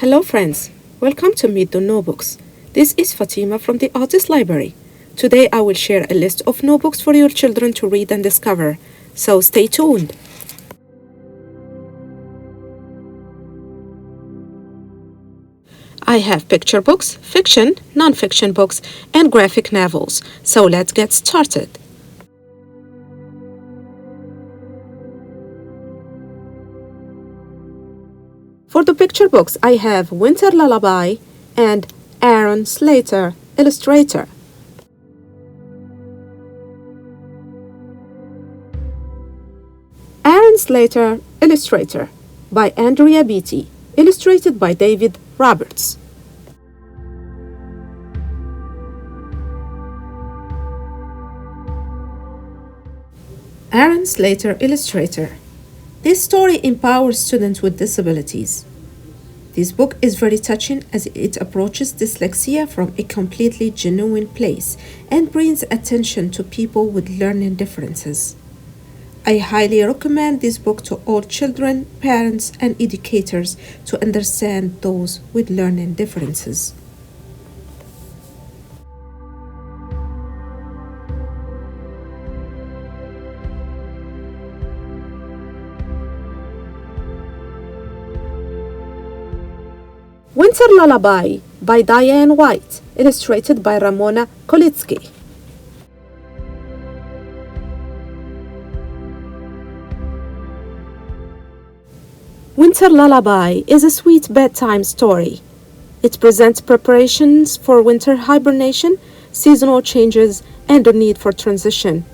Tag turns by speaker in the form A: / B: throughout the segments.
A: Hello friends, welcome to Meet the Notebooks. This is Fatima from the Artist Library. Today I will share a list of notebooks for your children to read and discover, so stay tuned. I have picture books, fiction, non-fiction books, and graphic novels, so let's get started. For the picture books, I have Winter Lullaby and Aaron Slater, illustrator. Aaron Slater, illustrator, by Andrea Beatty, illustrated by David Roberts. Aaron Slater, illustrator. This story empowers students with disabilities. This book is very touching as it approaches dyslexia from a completely genuine place and brings attention to people with learning differences. I highly recommend this book to all children, parents, and educators to understand those with learning differences. Winter Lullaby by Diane White, illustrated by Ramona Kolitsky. Winter Lullaby is a sweet bedtime story. It presents preparations for winter hibernation, seasonal changes, and the need for transition.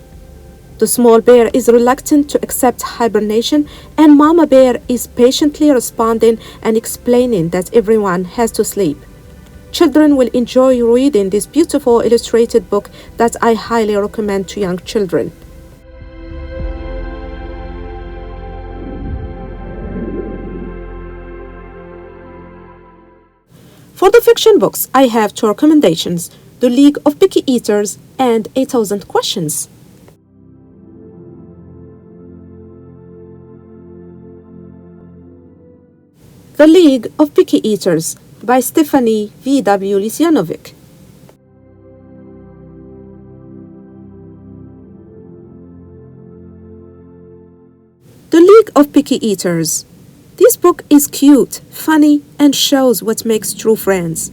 A: The small bear is reluctant to accept hibernation, and Mama Bear is patiently responding and explaining that everyone has to sleep. Children will enjoy reading this beautiful illustrated book that I highly recommend to young children. For the fiction books, I have two recommendations: The League of Picky Eaters and 8,000 Questions. The League of Picky Eaters by Stephanie V.W. Lisjanovic. The League of Picky Eaters. This book is cute, funny, and shows what makes true friends.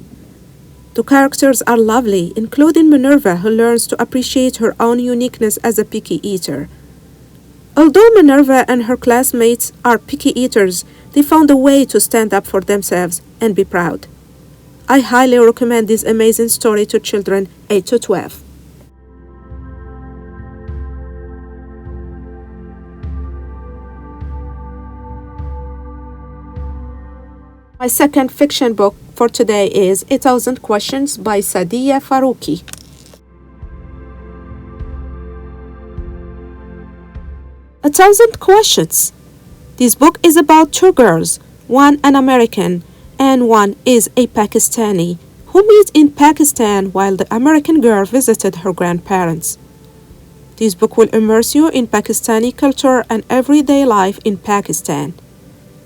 A: The characters are lovely, including Minerva, who learns to appreciate her own uniqueness as a picky eater. Although Minerva and her classmates are picky eaters, they found a way to stand up for themselves and be proud. I highly recommend this amazing story to children 8 to 12. My second fiction book for today is 8,000 Questions by Sadia Farouqi. A Thousand Questions. This book is about two girls, one an American and one is a Pakistani, who meet in Pakistan while the American girl visited her grandparents. This book will immerse you in Pakistani culture and everyday life in Pakistan.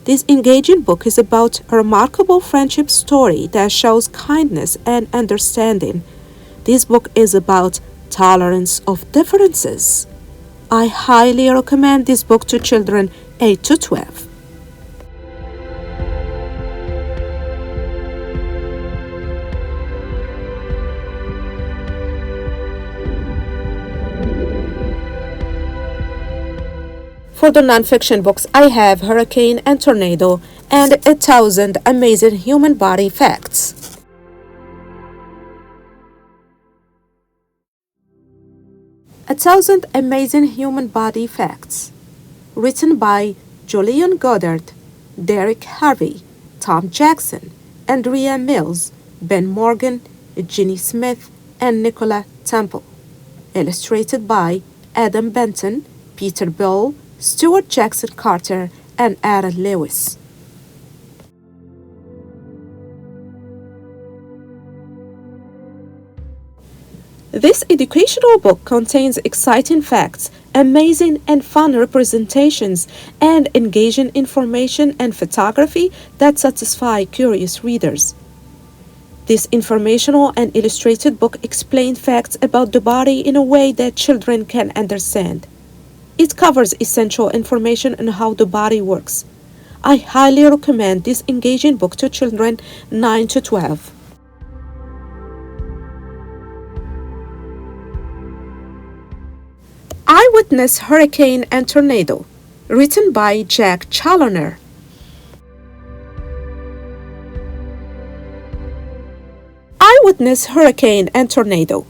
A: This engaging book is about a remarkable friendship story that shows kindness and understanding. This book is about tolerance of differences. I highly recommend this book to children 8 to 12. For the nonfiction books, I have Hurricane and Tornado and 1,000 Amazing Human Body Facts. A Thousand Amazing Human Body Facts, written by Julian Goddard, Derek Harvey, Tom Jackson, Andrea Mills, Ben Morgan, Ginny Smith, and Nicola Temple. Illustrated by Adam Benton, Peter Bell, Stuart Jackson Carter, and Aaron Lewis. This educational book contains exciting facts, amazing and fun representations, and engaging information and photography that satisfy curious readers. This informational and illustrated book explains facts about the body in a way that children can understand. It covers essential information on how the body works. I highly recommend this engaging book to children 9 to 12. Eyewitness, Hurricane and Tornado, written by Jack Challoner. Eyewitness, Hurricane and Tornado.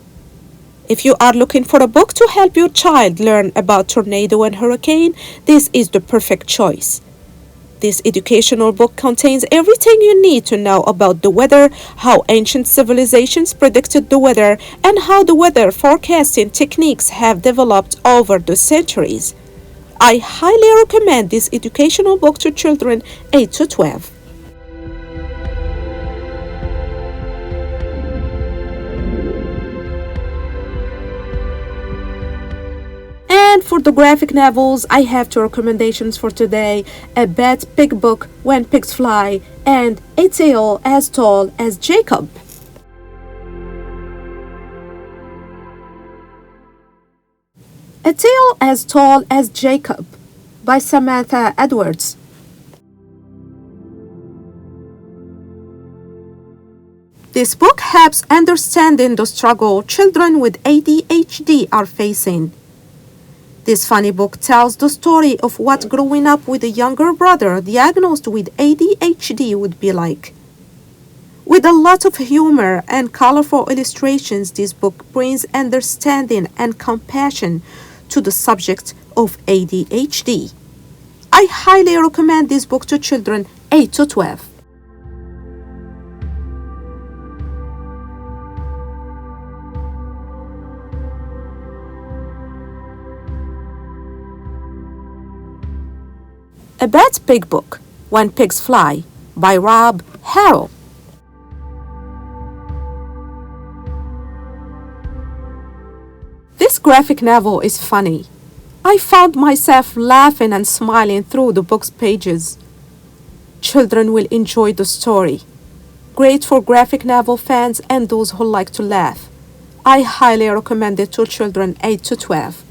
A: If you are looking for a book to help your child learn about tornado and hurricane, this is the perfect choice. This educational book contains everything you need to know about the weather, how ancient civilizations predicted the weather, and how the weather forecasting techniques have developed over the centuries. I highly recommend this educational book to children 8 to 12. And for the graphic novels, I have two recommendations for today: A Bad Pig Book, When Pigs Fly, and A Tale as Tall as Jacob. A Tale as Tall as Jacob by Samantha Edwards. This book helps understanding the struggle children with ADHD are facing. This funny book tells the story of what growing up with a younger brother diagnosed with ADHD would be like. With a lot of humor and colorful illustrations, this book brings understanding and compassion to the subject of ADHD. I highly recommend this book to children 8 to 12. A Bad Pig Book, When Pigs Fly by Rob Harrell. This graphic novel is funny. I found myself laughing and smiling through the book's pages. Children will enjoy the story. Great for graphic novel fans and those who like to laugh. I highly recommend it to children 8 to 12.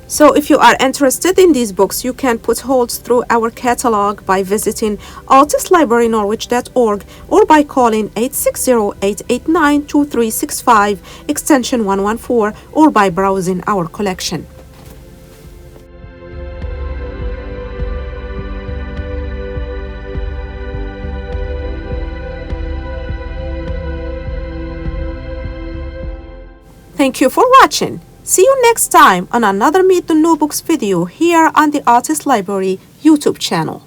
A: So if you are interested in these books, you can put holds through our catalog by visiting artistlibrarynorwich.org or by calling 860-889-2365 extension 114 or by browsing our collection. Thank you for watching. See you next time on another Meet the New Books video here on the Artist Library YouTube channel.